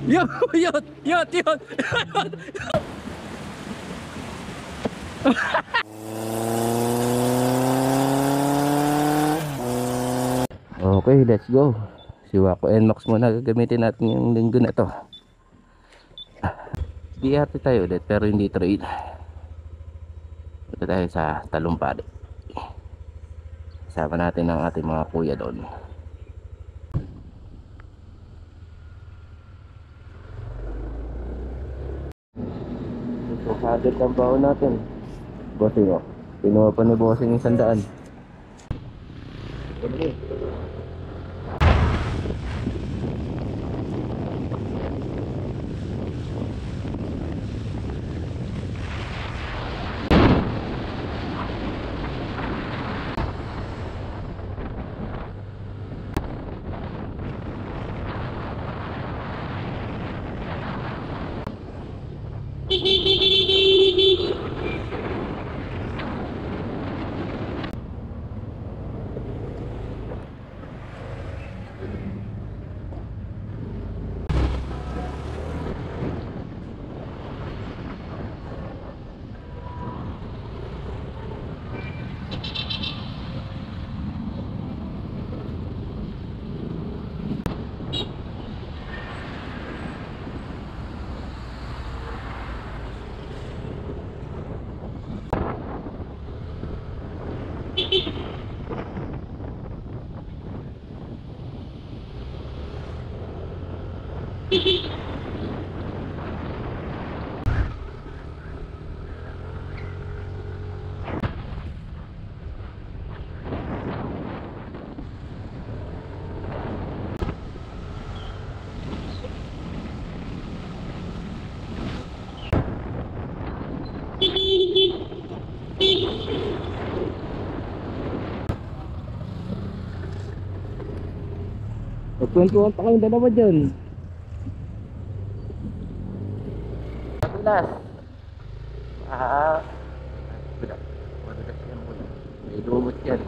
Yot, yot, yot, yot. Okay, let's go. Si Waco NMAX muna gagamitin natin yung linggo na to. DRT tayo ulit pero hindi trail. Ito tayo sa Talumpari. Kasama natin ang ating mga kuya doon. So, hadit ang baon natin. Bossing o. Pinuha pa ni Bossing yung 100. Okay. Magkwentuhan pa kayong dalawa dyan. Madulas. Madulas yan muna. May lumot yan.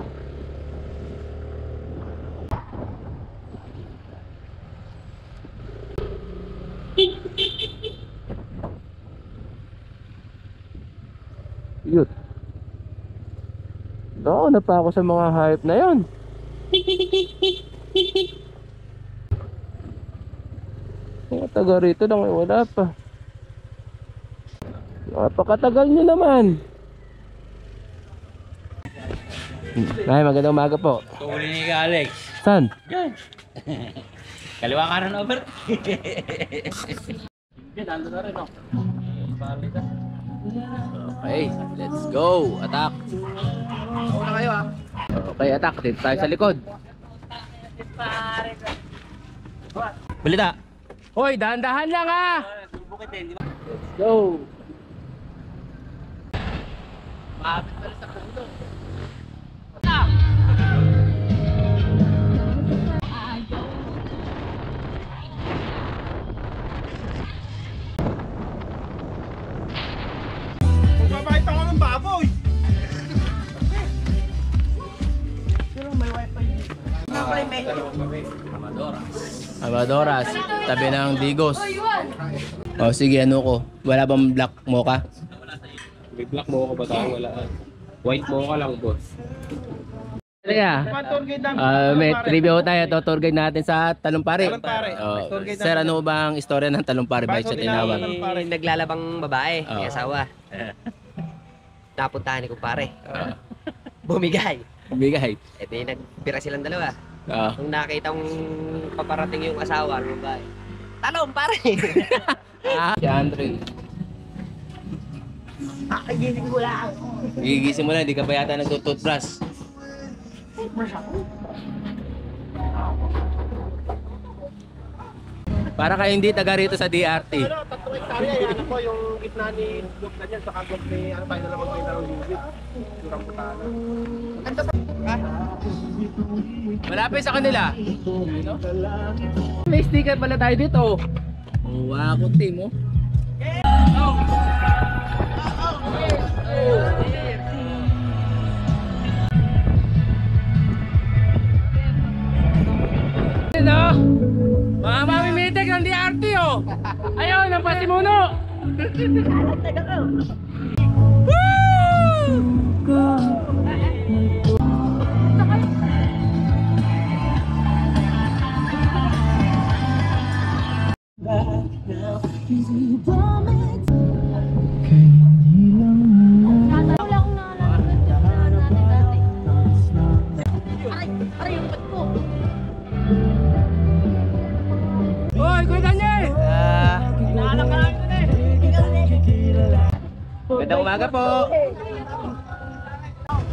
Yun. Nauna pa ako sa mga hype na yon. Mga taga rito lang eh, wala pa. Napakatagal nyo naman. Ay, magandang umaga po. Tuhuli ni ka, Alex. Saan? Yan. Kaliwa ka rin over. Yan, ando na rin, no? Okay, let's go. Attack. Ako na kayo, ah. Okay, attack. Dito tayo sa likod. Balita. Hoy, dahan-dahan lang ah. Let's go. Maabit pala sa puno. Attack. Magpapakita ko ng baboy. Pero may wifi dito. Amadoras, tabi ng Digos. O sige, ano ko? Wala bang black mocha? May black mo ka ba tayo? Wala. White mo ka lang, boss. Kaya, may trivia ko tayo. Ito, tour guide natin sa Talumpari. Sir, ano ba ang istorya ng Talumpari? Bakit siya tinawag? May naglalabang babae, may asawa. Napuntahan ni kumpare. Bumigay. Bigay. E di nagpira silang dalawa. Nung nakita mong paparating yung asawa ng babae, talong pare! Si Andre. Gigising ko lang. Gigising mo na, hindi ka pa yata nagtututbrush. Para kayo hindi taga rito sa DRT. Ano, 3 hektarya, ano po, yung gitna ni Gok na dyan, saka Gok ni, ano tayo na lang magpinta ng Lubit. Durang putana. Malapit sa kanila. Ano? May sticker pala tayo dito. Oh, Waco team oh. Ayun, ang pasimuno! Hoy, Kuya Daniel! Gandang umaga po!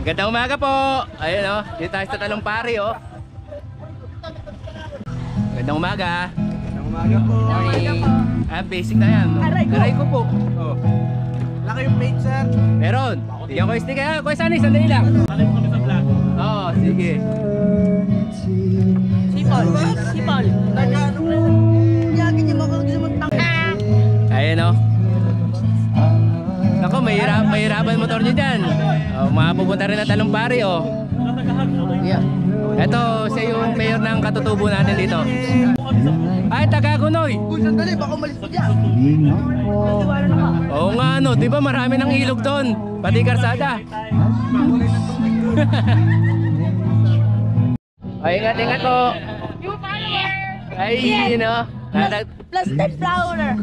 Gandang umaga po! Ayun o, dito tayo sa Talumpari o. Gandang umaga! Gandang umaga po. Ah, basic na yan. Aray ko po. Oh. Laki yung page, sir. Meron. Bigyan ko yung stick. Kuya Sunny, sandali lang. Alay ko kami sa vlog. Oo, sige. Sipol. Ayun o. Naku, mahirapan motor nyo dyan. Oh, mapupunta rin na Talumpari o. Yeah. Ito, siya yung mayor ng katutubo natin dito. Ay, Tagagunoy! Uy, sandali, baka umalis ko dyan. Oo nga ano, di ba marami ng ilog doon? Pati karsada. Ay, ingat po. Ay, yun o. Plastic flower.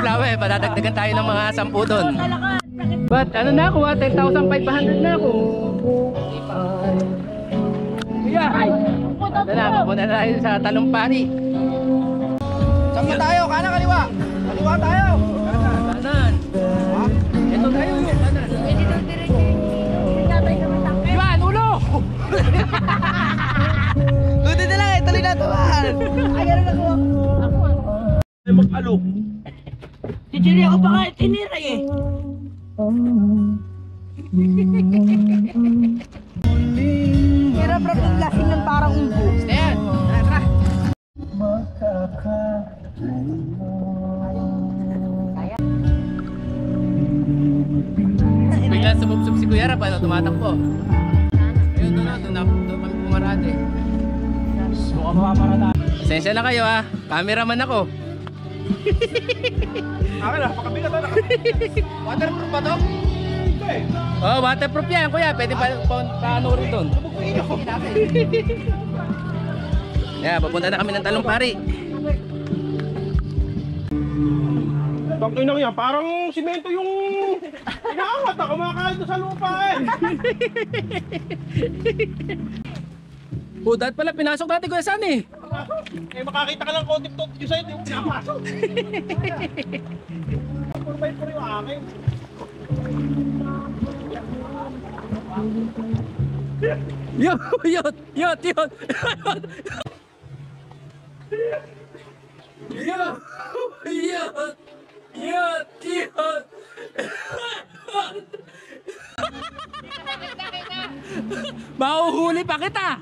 Flower, patadagdagan tayo ng mga 10 doon. But ano na ako, 10,500 na ako. Yeah. Pupunta na tayo sa Talumpari. Saan ba tayo? Kanan, kaliwa. Kaliwa tayo. Kanan. Ito tayo. Kanan. Iwan, ulo! Buti na lang eh, tuloy na tuwan. Ayaw na ako. Ay, mag-alok. Titiri ako pa nga tinira eh. Hirap ng lasing ng parang umbo. Ayan. Tara. Bigla sumubsob si Kuya Rap, ano, tumatakbo. Ayun, doon kami pumarate. Mukhang mapaparata. Pasensya na kayo ha, cameraman ako. Akin na, pakabigat na. Waterproof ba to? Oh, waterproof yan Kuya, pwede paano rin doon. Yeah, papunta na kami ng Talumpari. Tangkin na yan, parang simento yung inaangat na kumakain doon sa lupa eh. Dahil pala pinasok natin Kuya Sunny. Eh makakita ka lang konting tot yung sa'yo, di mo pinapasok. Purpay po yung akin. Yot. Mahuhuli pa kita.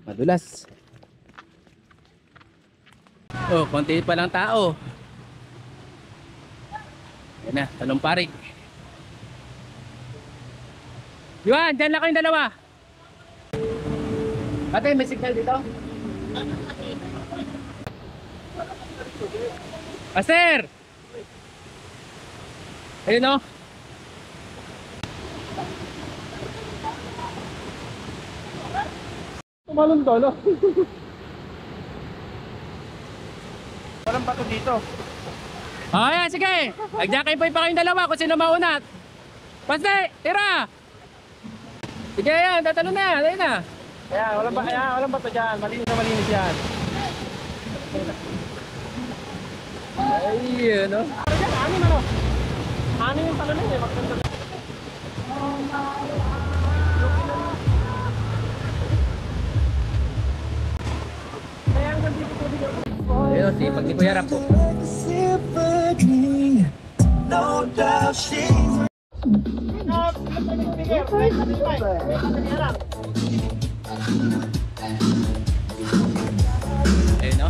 Madulas. Oh, konti pa lang tao. Yan na, Talumpari. Yuan, dyan lang kayong dalawa. Ate, may signal dito? Master! Ayun o. Tumalon tolo. Walang bato dito. Oh, yan, sige. Nagjakay pa kayong dalawa kung sino mauna. Paste, tira! Sige, yan, tatalo na yan. Ayun na. Ayan, walang bato dyan. Malinis na malinis yan. Ayun, no? Anin ano? Anin yung talo na eh. Magkanda. Ayun, sipag ni Kuya Rap po. Ayun, no?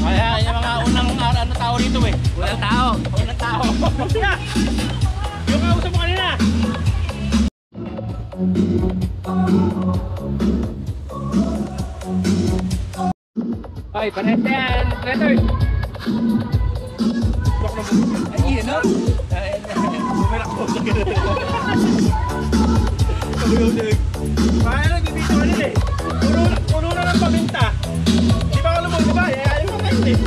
Kaya yung mga unang ano tao rito eh. Unang tao. Unang tao. Yung kausap mo kanina. Ay, parehas na yan, Letter. Ay, yun, no? Kaya lang, dito ano eh. Puno na ng paminta. Di ba alam mo, di ba? Ayaw mo kayo eh.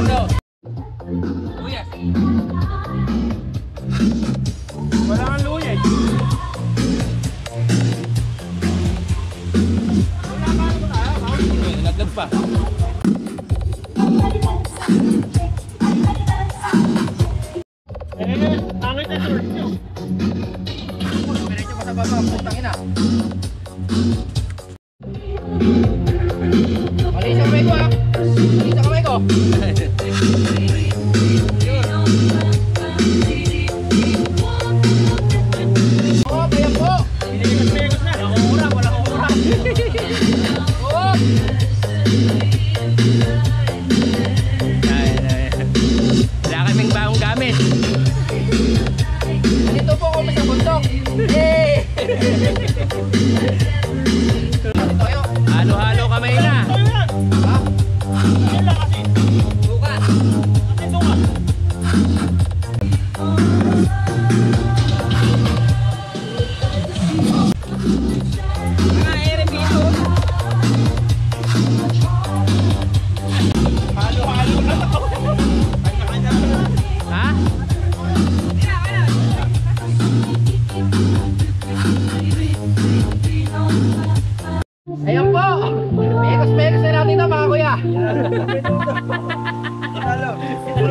Ito. Kuya. Wala kang luya eh. Naglag pa. Angit na short nyo. Diretso pa sa baba, putang ina. Mali sa kamay ko ah. Mali sa kamay ko. Oh, kaya po. Pinigas na. Wala kang urang. Oh. Wala kaming bagong gamit. Dito po kami sa bundok. Eh! Tayo. Halo-halo kamay na. Ha? Yan lang kasi. Buka. Kasi ito nga. Halo-halo na ako. Kanya-kanya na. Ha? Ayan po! Mekos-mekos na natin ito mga kuya!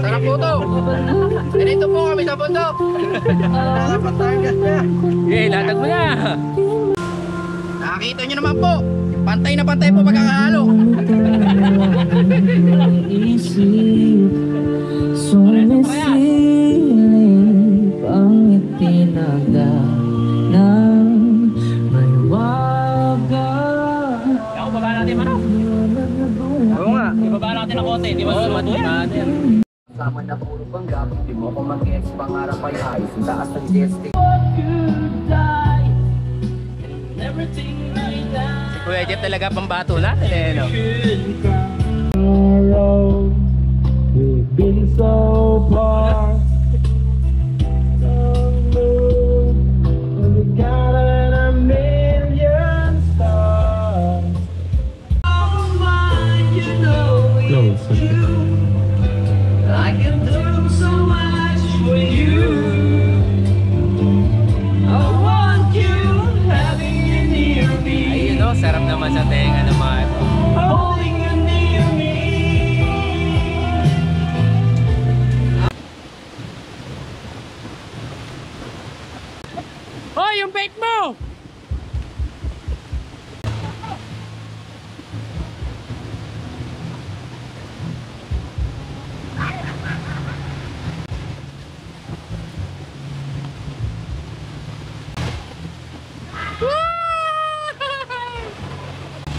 Sarap po ito! Ganito po kami sa bundok! Eh, latag mo na! Nakakita nyo naman po! Pantay na pantay po pagkakahalo! Sumisilip ang itinaga ng may waga. Ako, baba natin manok. Oo nga! Ibaba natin ang konti. Di ba Oo, susuot yan? natin! Sama na puro panggap, di mo ko mag-gets, pangarap ay ayos, ang taas ng gestic. Si Kuya Jeff talaga pambato natin eh, no? We've been so far. We got a million stars. No, I can do so much for you. I want you having you near me, Ayun no, sarap naman sa tenga naman. holding you near me. Hoy, yung bake mo!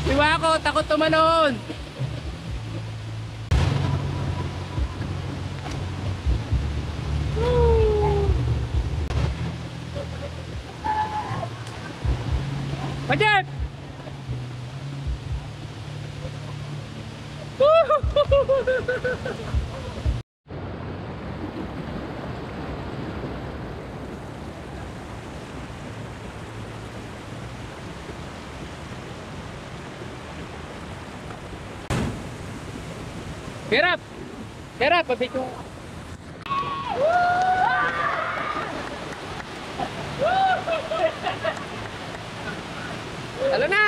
Iwa ko, takot tumanon! Pajak! Hirap! Hirap! Pabit yung... Talo na!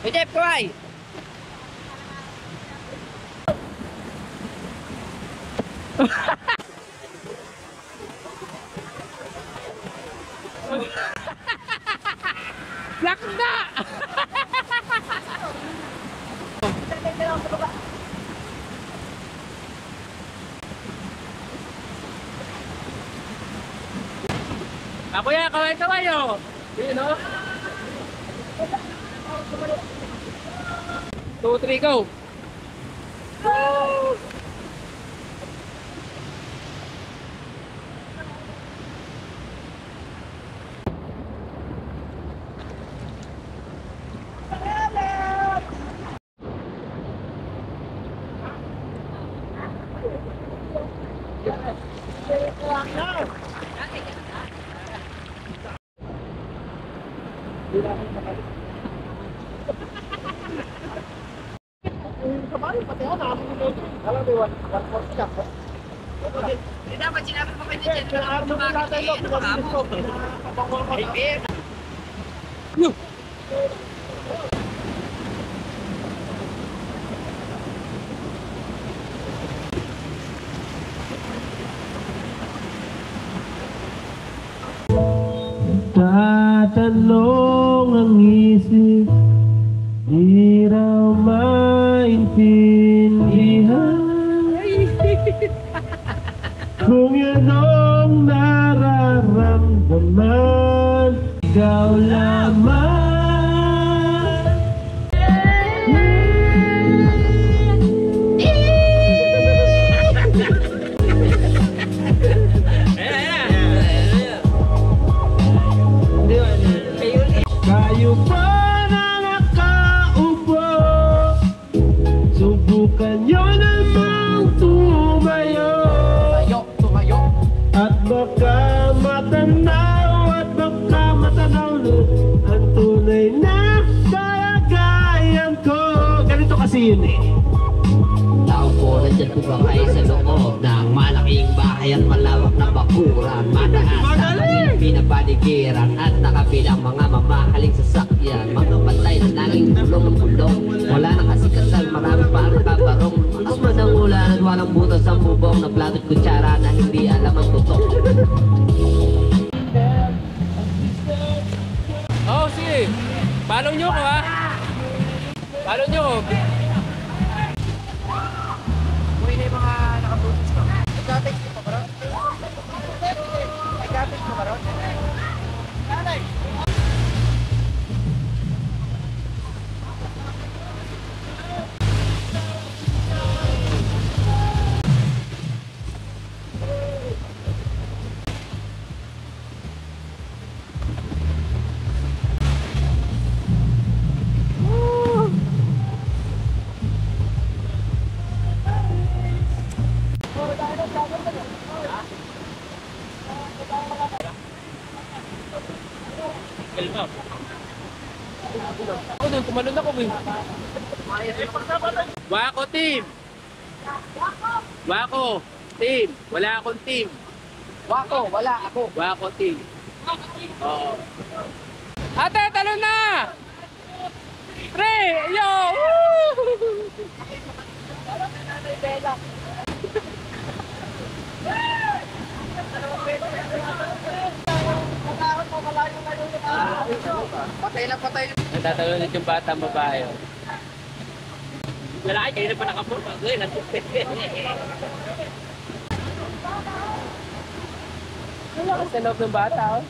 Hey Jeff, kaway! Lakda! Ako yan, kaway-kaway o! Yun o! 2, 3, go! Dapat sinabi mo kayo dyan. Ano mo? Tatanong ang isip, di raw maintindihan. Kung yan ang nararamdaman, ikaw lamang. Kayo pa na nakaupo, subukan nyo namang tumayo. At baka matanaw, at baka matanaw ang tunay na kalagayan ko. Ganito kasi yun eh. Tao po, nandiyan po ba kayo sa loob ng malaking bahay at malawak na bakuran? Mataas sa kanyang pinapaligiran at nakabilang mga mamahaling sasakyan. Mga patay na laging bulong-bulong, wala na kasi kasal, marami pa ang kabarong. Mas manang ulan at walang butas ang bubong na plato at kutsara na hindi alam ang tutok. Oh, sige. Follow nyo ko ha. Follow nyo ko. Ako doon, kumalun ako eh. Wako team! Wako team! Wala akong team. Wako, wala ako. Wako team. Oo. Ate, talon na! 3! Yo! Woo! Patay na patay. Natatalon ulit yung batang babae. Oh. Wala kayo, kayo na pa nakapurpa. Ngayon, Sa loob ng bata, oh.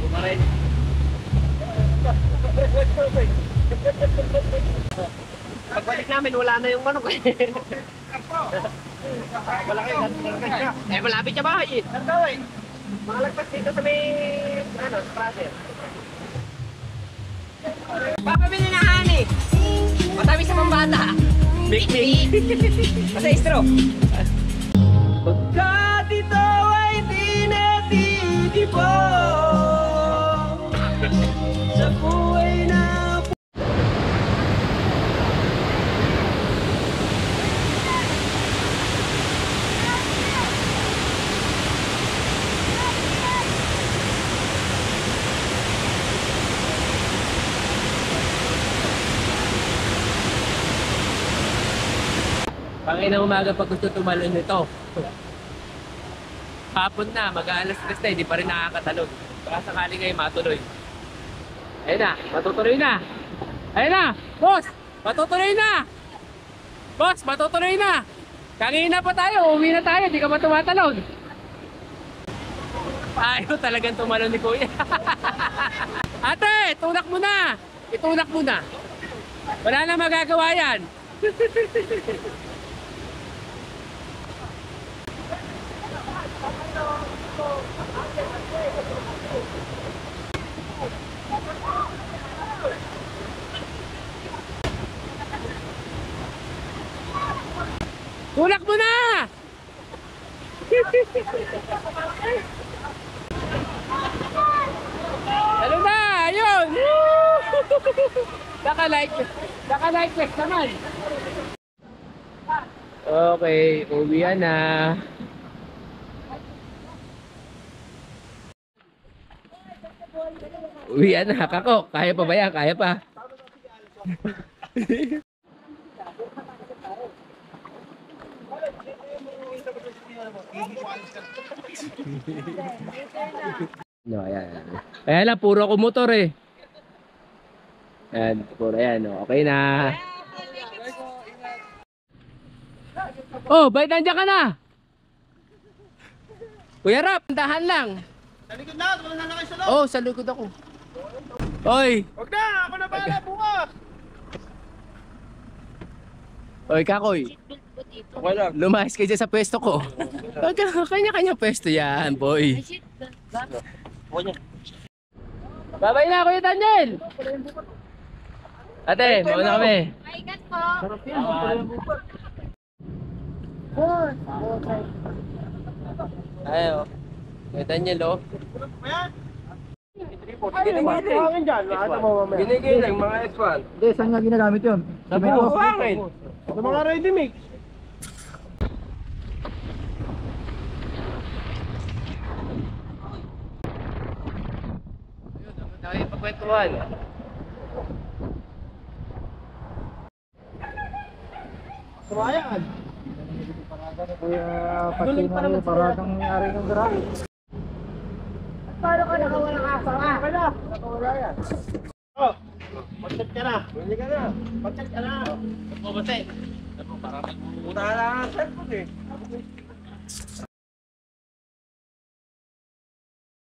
Kumarin. Pagbalik namin, wala na yung manok eh. Malapit siya bahay eh. Mga lagpas dito sa may, sa praser. Papabili na hani. Matabi sa pambata. Big. Basta istro. Pagkat ito ay tinatitipo sa buhay na Pangina umaga pag gusto tumalon nito. Hapon na, mag-aalas 3 na, hindi pa rin nakakatalon. Baka sakali ngayon matuloy. Ayun na, matutuloy na. Ayun na, boss! Matutuloy na! Boss, matutuloy na! Kanina pa tayo, uwi na tayo, di ka ba tumatalon? Ayaw talagang tumalon ni Kuya. Ate, tulak mo na! Itulak mo na. Wala na magagawa yan. Tulak mo na! Ano na? Ayun! Naka-like test naman. Okay, uwian na. Uwian na, kako. Kaya pa ba yan? Kaya pa. No, ayan. Kaya lang, puro ko motor eh. Ayan, puro yan. Okay na. Oh, bait nandiyan ka na. Kuya Rap, dahan lang. Sa likod na, wala na kayo sa loob. Oh, sa likod ako. Oy, Huwag na, ako na bahala bukas. oy Kakoy. Okay lang. Lumayas kayo dyan sa pwesto ko. Kanya-kanya pwesto yan, boy. Babay na, Kuya Daniel! Ate, mauna kami. Maigat po. Ayo. Kuya Daniel, oh. Hangin dyan, nakita mo mamaya. Ginigiling mga S1. Hindi, saan nga ginagamit yun? Sa hangin. Sa mga ready mix. Dami pagkwentuhan. Surayan. Kuya, pati na paradang nangyari ng garahe. Paano ka nakawalang asawa? Wala. Nakawala yan. Oh, mag-chat ka na. Bumili ka na. Mag-chat ka na. Bumate. Parang nagmumuna na ang cellphone eh.